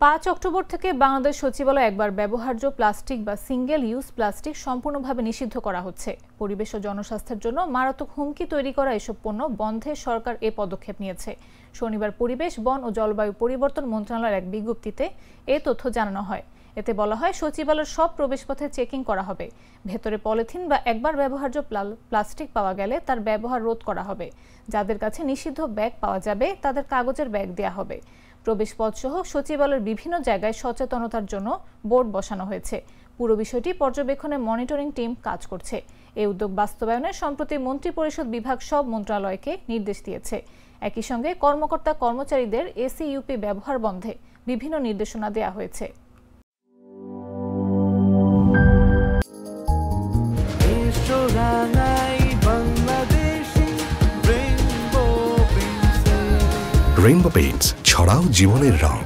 5 October থেকে বাংলাদেশ সচিবালয়ে একবার ব্যবহার্য প্লাস্টিক বা সিঙ্গেল ইউজ প্লাস্টিক সম্পূর্ণভাবে নিষিদ্ধ করা হচ্ছে। পরিবেশ ও জনস্বাস্থ্যের জন্য মারাত্মক হুমকি তৈরি করা এসব পণ্য বন্ধে সরকার এই পদক্ষেপ নিয়েছে। শনিবার পরিবেশ, বন ও জলবায়ু পরিবর্তন মন্ত্রণালয়ের এক বিজ্ঞপ্তিতে এ তথ্য জানানো হয়। এতে বলা হয়, সচিবালয়ের সব প্রবেশপথে চেকিং করা হবে। ভেতরে পলিথিন বা একবার ব্যবহার্য প্লাস্টিক পাওয়া গেলে তার ব্যবহার রোধ করা হবে। যাদের কাছে নিষিদ্ধ ব্যাগ পাওয়া যাবে তাদের কাগজের ব্যাগ দেওয়া হবে। প্রবেশপথ সহ সচিবালয়ের বিভিন্ন জায়গায় সচেতনতার জন্য বোর্ড বসানো হয়েছে। পুরো বিষয়টি পর্যবেক্ষণে মনিটরিং টিম কাজ করছে। এই উদ্যোগ বাস্তবায়নে সম্প্রতি মন্ত্রিপরিষদ বিভাগ সব মন্ত্রণালয়কে নির্দেশ দিয়েছে। একই সঙ্গে কর্মকর্তা কর্মচারীদের এসিইউপি ব্যবহার বন্ধে বিভিন্ন নির্দেশনা দেওয়া হয়েছে। রেইনবো পেইন্টস, ছড়াও জীবনের রং।